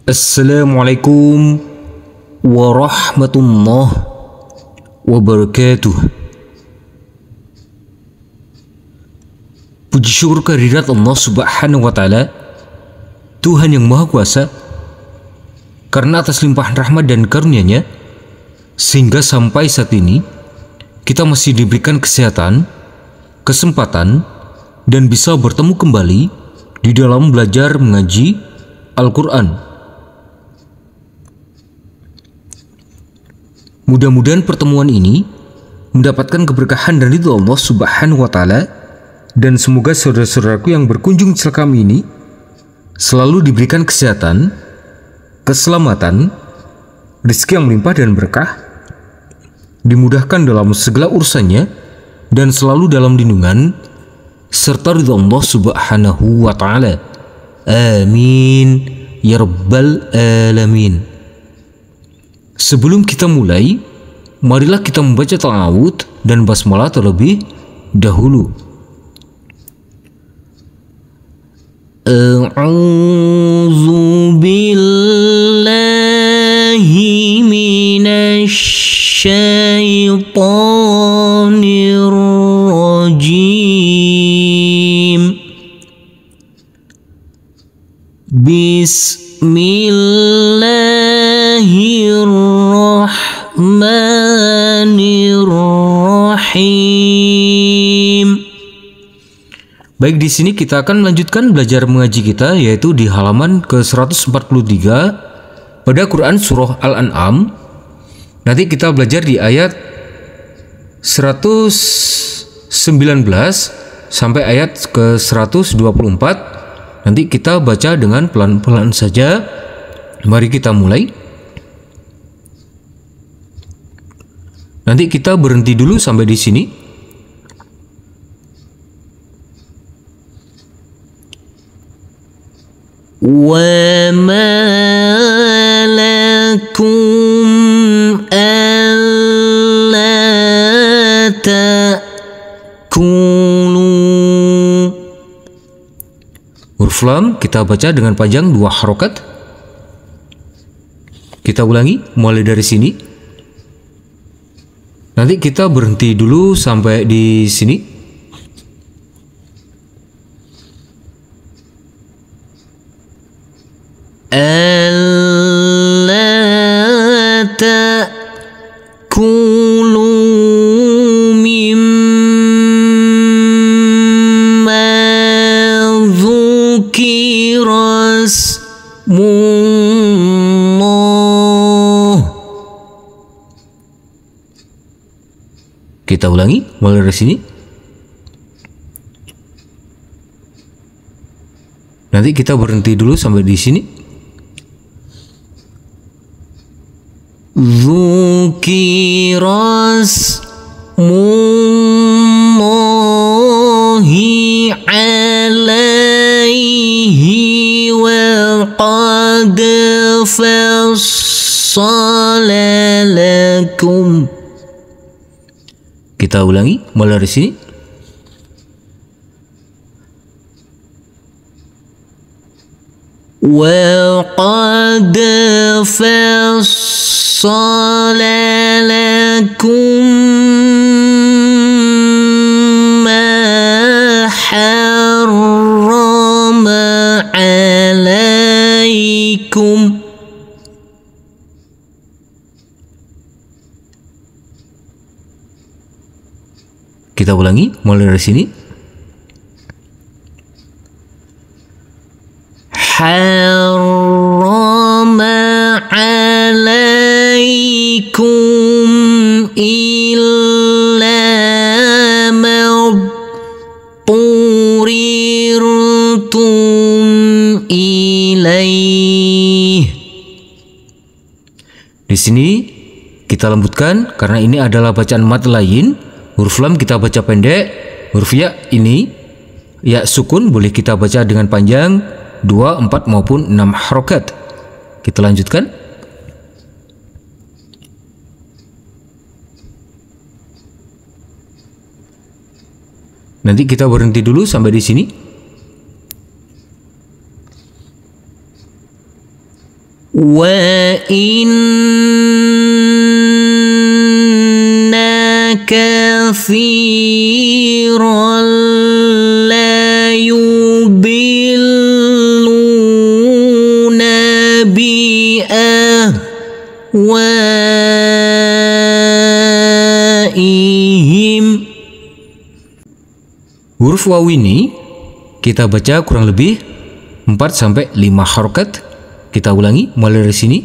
Assalamualaikum warahmatullahi wabarakatuh. Puji syukur kehadirat Allah Subhanahu wa Ta'ala, Tuhan yang Maha Kuasa, karena atas limpahan rahmat dan karunia-Nya sehingga sampai saat ini kita masih diberikan kesehatan, kesempatan, dan bisa bertemu kembali di dalam belajar mengaji Al-Quran. Mudah-mudahan pertemuan ini mendapatkan keberkahan dari Allah Subhanahu wa Ta'ala, dan semoga saudara-saudaraku yang berkunjung di kami ini selalu diberikan kesehatan, keselamatan, rezeki yang melimpah dan berkah, dimudahkan dalam segala urusannya, dan selalu dalam lindungan serta ridha Allah Subhanahu wa Ta'ala. Amin ya rabbal alamin. Sebelum kita mulai, marilah kita membaca ta'awudz dan basmalah terlebih dahulu. A'udzu billahi minasy syaithanir rajim. Bismillahirrahmanirrahim. Baik, di sini kita akan melanjutkan belajar mengaji kita, yaitu di halaman ke-143 pada Quran Surah Al-An'am. Nanti kita belajar di ayat 119 sampai ayat ke-124. Nanti kita baca dengan pelan-pelan saja. Mari kita mulai. Nanti kita berhenti dulu sampai di sini. Wa ma lakum alla ta'kulu. Huruf lam kita baca dengan panjang 2 harokat. Kita ulangi mulai dari sini. Nanti kita berhenti dulu sampai di sini. Alla ta'kulu mimma dzukira ismullah. Kita ulangi mulai dari sini. Nanti kita berhenti dulu sampai di sini. Dzukira ismullahi alaihi wa qad fassala lakum. Kita ulangi mulai dari sini. Wa qad fassala lakum ma harrama alaikum. Kita ulangi mulai dari sini. Harrama alaikum illa ma turirtum ilaih. Di sini kita lembutkan karena ini adalah bacaan mad lain. Huruf lam kita baca pendek. Huruf ya ini ya sukun boleh kita baca dengan panjang 2, 4 maupun 6 harokat. Kita lanjutkan. Nanti kita berhenti dulu sampai di sini. Wa inna kathiran la yudilluna bi ahwaihim. Huruf waw ini kita baca kurang lebih 4-5 harokat. Kita ulangi mulai dari sini.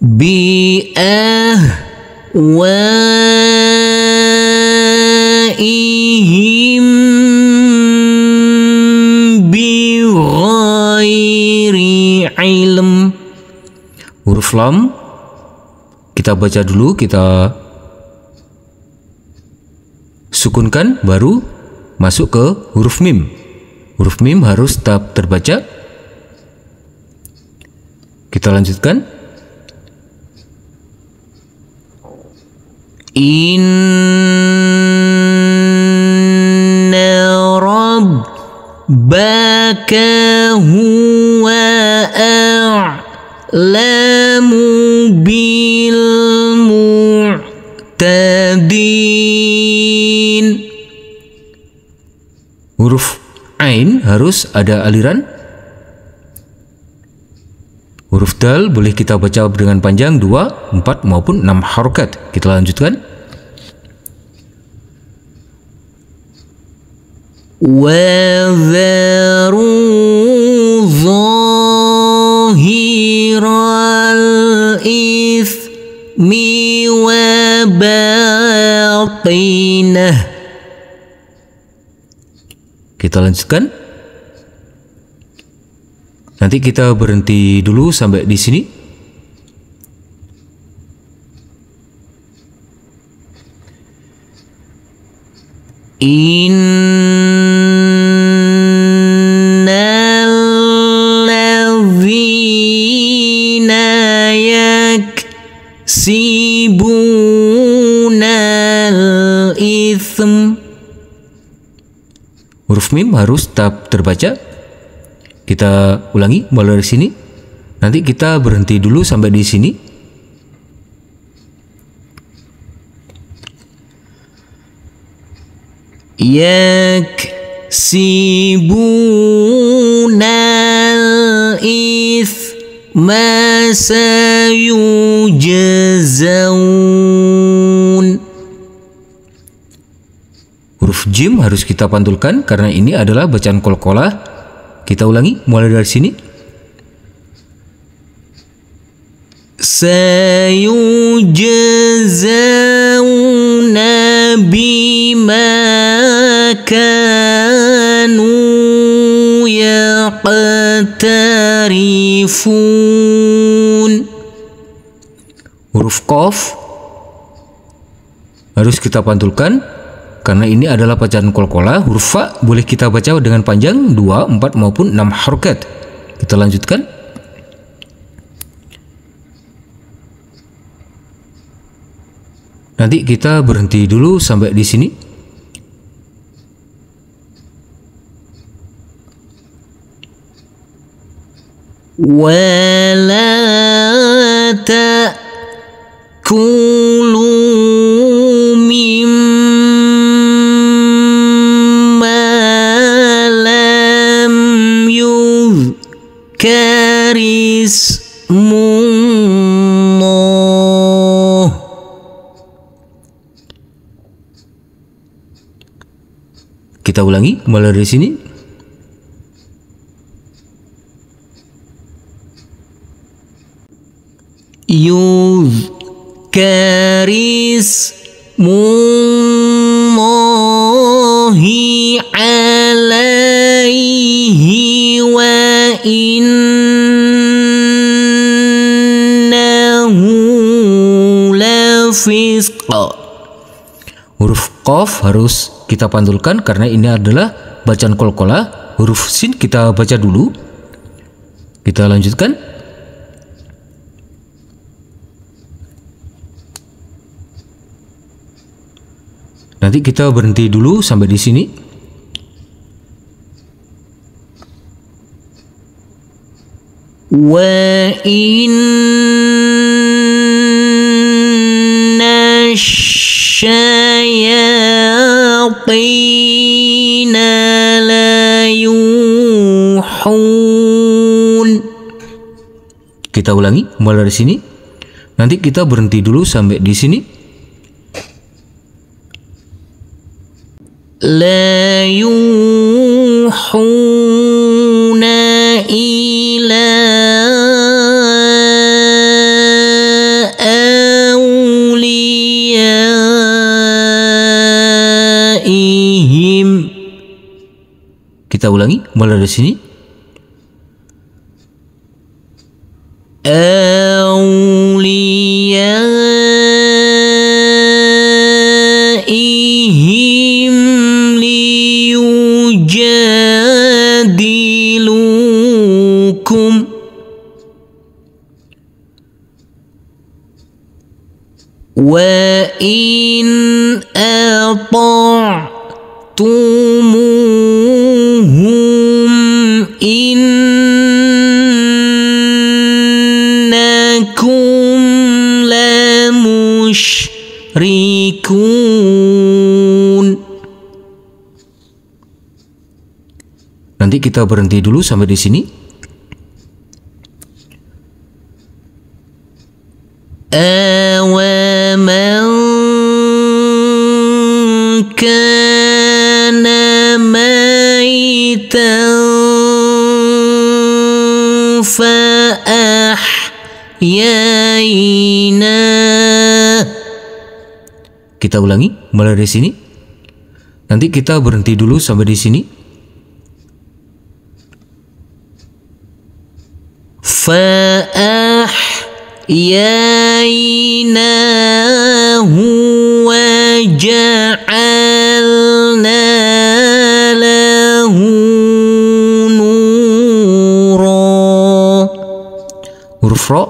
Bi ahwaihim bi ghairi ilm. Huruf lam kita baca dulu, kita sukunkan, baru masuk ke huruf mim. Huruf mim harus tetap terbaca. Kita lanjutkan. Inna rabbaka huwa a'lamu bil mu'tadin. Huruf ain harus ada aliran. Huruf dal boleh kita baca dengan panjang 2, 4 maupun 6 harokat. Kita lanjutkan. Wa dharu zahiral ithmi wa batinah. Kita lanjutkan. Nanti kita berhenti dulu sampai di sini. Innal ladzina yaksibunal itsm. Huruf mim harus tetap terbaca. Kita ulangi mulai dari sini. Nanti kita berhenti dulu sampai di sini. Yaksibunal itsma sayujzaun. Huruf jim harus kita pantulkan karena ini adalah bacaan qalqalah. Kita ulangi mulai dari sini. Sayujzauna bima kanu yaqtarifun. Huruf qaf harus kita pantulkan karena ini adalah bacaan qalqalah. Huruf fa boleh kita baca dengan panjang 2, 4 maupun 6 harokat. Kita lanjutkan. Nanti kita berhenti dulu sampai di sini. Wala ta'kulu mimma lam yuzkarismullah. Kita ulangi mulai dari sini. Yuzkarismullahi alaihi wa innahu lafisqa. Huruf qaf harus kita pantulkan karena ini adalah bacaan qalqalah. Huruf sin kita baca dulu. Kita lanjutkan. Nanti kita berhenti dulu sampai di sini. وإن الشياطين ليوحون. Kita ulangi mulai dari sini. Nanti kita berhenti dulu sampai di sini. لا يوحون إلى أوليائهم. Kita ulangi mulai dari sini. أوليائهم ليجادلوكم. وإن أطعتموهم إنكم لمشركون. Nanti kita berhenti dulu sampai di sini. أَوَمَنْ كَانَ مَيْتًا فَأَحْيَيْنَاهُ. Kita ulangi mulai dari sini. Nanti kita berhenti dulu sampai di sini. فَأَحْيَيْنَاهُ وَجَعَلْنَا لَهُ نُورًا. Huruf ro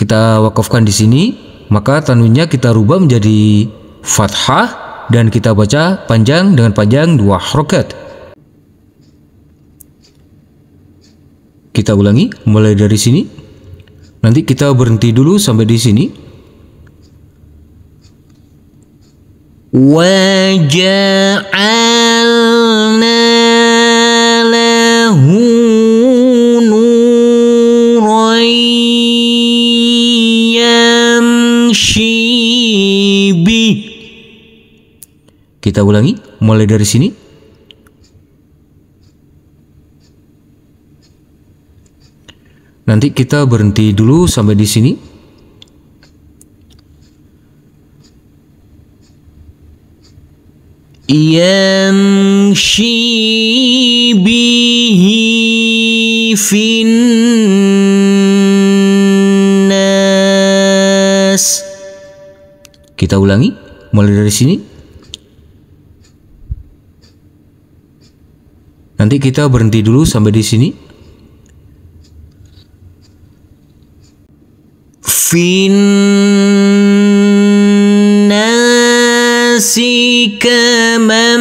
kita wakafkan di sini, maka tanwinnya kita rubah menjadi fathah dan kita baca panjang dengan panjang 2 harokat. Kita ulangi mulai dari sini. Nanti kita berhenti dulu sampai di sini. وَجَعَلْنَا لَهُ نُورًا يَمْشِي بِهِ. Kita ulangi mulai dari sini. Nanti kita berhenti dulu sampai di sini. يَمْشِي بِهِ فِي النَّاسِ. Kita ulangi mulai dari sini. Nanti kita berhenti dulu sampai di sini. فِي النَّاسِ كَمَنْ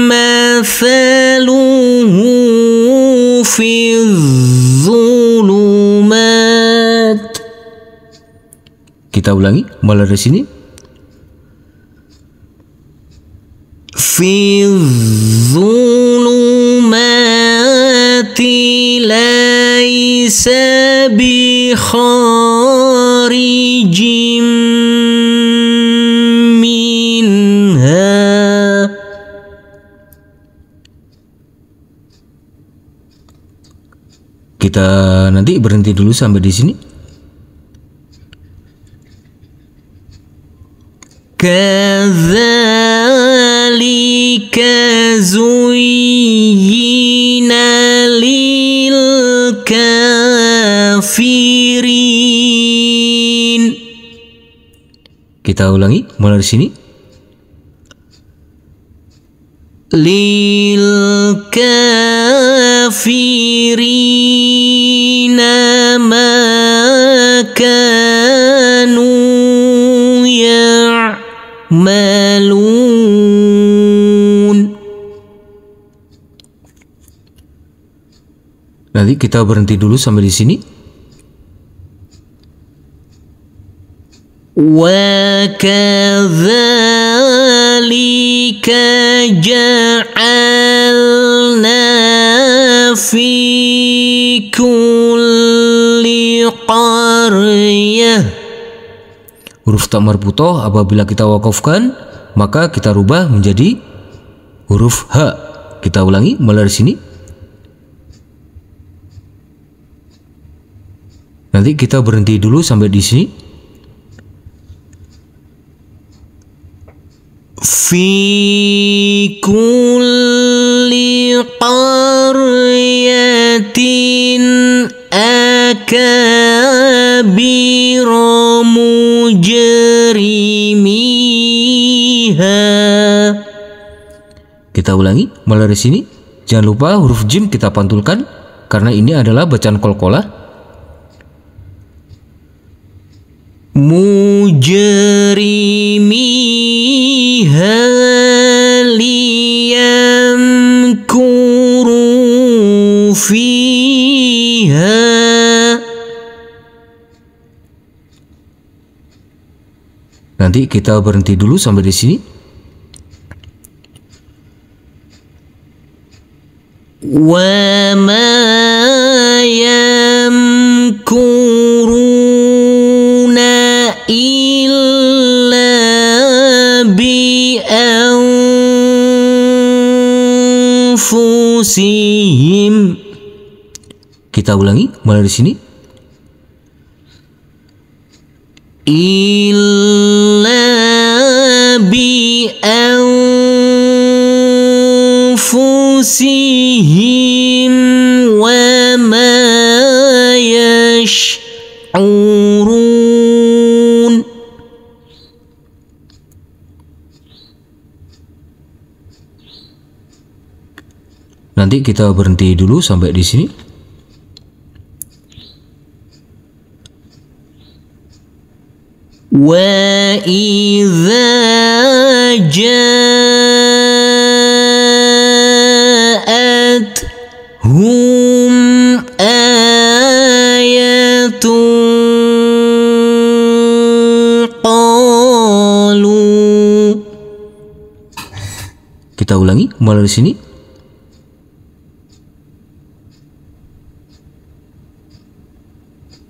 مَثَلُهُ فِي الظُّلُمَاتِ. Kita ulangi mulai dari sini. فِي الظُّلُمَاتِ لَيْسَ بِخَارِجٍ مِنْهَا. Kita nanti berhenti dulu sampai di sini. كَذَلِكَ زُيِّنَ لِلْكَافِرِينَ. Kita ulangi mulai dari sini. لِلْكَافِرِينَ مَا كَانُوا يَعْمَلُونَ. Nanti kita berhenti dulu sampai di sini. وكذلك جعلنا في كل قرية. Huruf ta marbutoh apabila kita wakafkan maka kita rubah menjadi huruf H. Kita ulangi mulai dari sini. Nanti kita berhenti dulu sampai di sini. في كل قرية أكابر مجرميها. Kita ulangi mulai dari sini. Jangan lupa huruf jim kita pantulkan karena ini adalah bacaan qalqalah. مجرميها ليمكروا فيها. Nanti kita berhenti dulu sampai di sini. وما يمكرون إلا بأنفسهم. Kita ulangi mulai dari sini. إلا بأنفسهم وما يشعرون. Nanti kita berhenti dulu sampai di sini. وَإِذَا جَاءَتْهُمْ آيَةٌ قَالُوا. Kita ulangi mulai dari sini.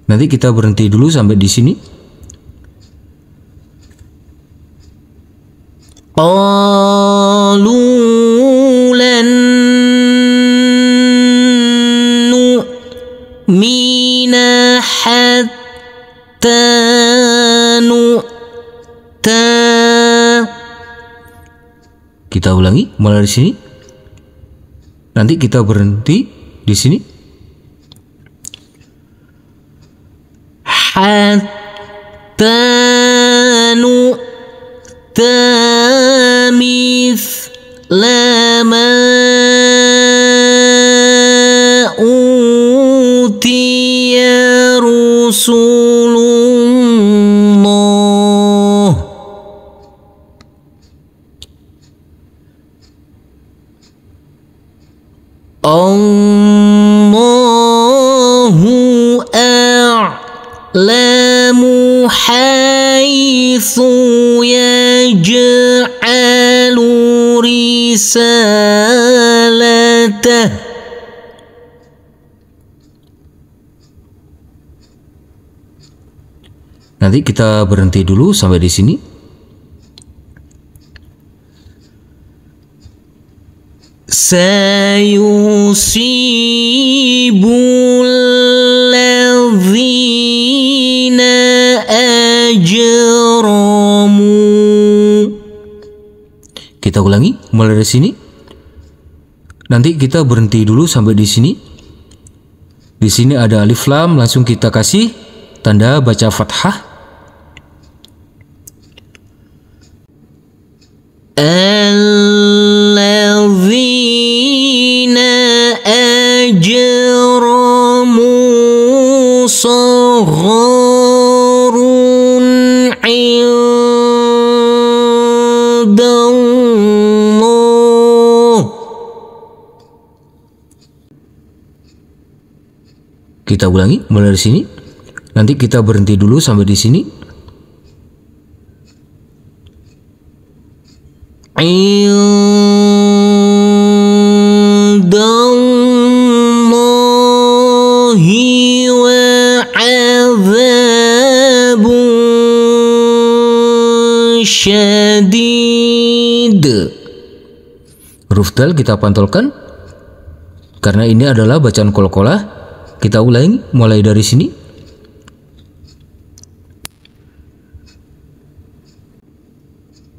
Nanti kita berhenti dulu sampai di sini. قالوا لن نؤمن حتى نؤتى. Kita ulangi mulai dari sini. Nanti kita berhenti di sini. حتى نؤتى مثل ما أوتي رسل الله. الله أعلم حيث يجعل رسالته. Nanti kita berhenti dulu sampai di sini. سيصيب الذين أجرموا. Kita ulangi mulai dari sini. Nanti kita berhenti dulu sampai di sini. Di sini ada alif lam, langsung kita kasih tanda baca fathah. الذين أجرموا صغار عند الله Kita ulangi mulai dari sini. Nanti kita berhenti dulu sampai di sini. Indallahi wa'adzabun syadid. Huruf dal kita pantulkan karena ini adalah bacaan qalqalah. Kita ulangi mulai dari sini.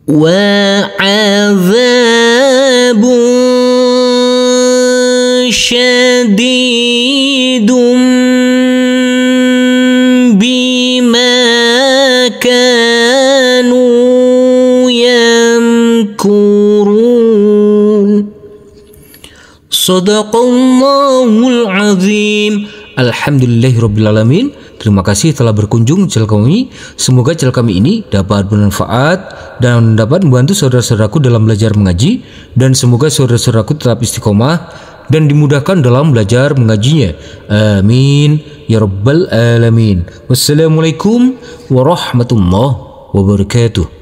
Wa'adzabun syadidun bima kanu yamkurun. Sadaqallahul azim. Alhamdulillahirrabbilalamin. Terima kasih telah berkunjung channel kami. Semoga channel kami ini dapat bermanfaat dan dapat membantu saudara-saudaraku dalam belajar mengaji. Dan semoga saudara-saudaraku tetap istiqomah dan dimudahkan dalam belajar mengajinya. Amin ya rabbal alamin. Wassalamualaikum warahmatullahi wabarakatuh.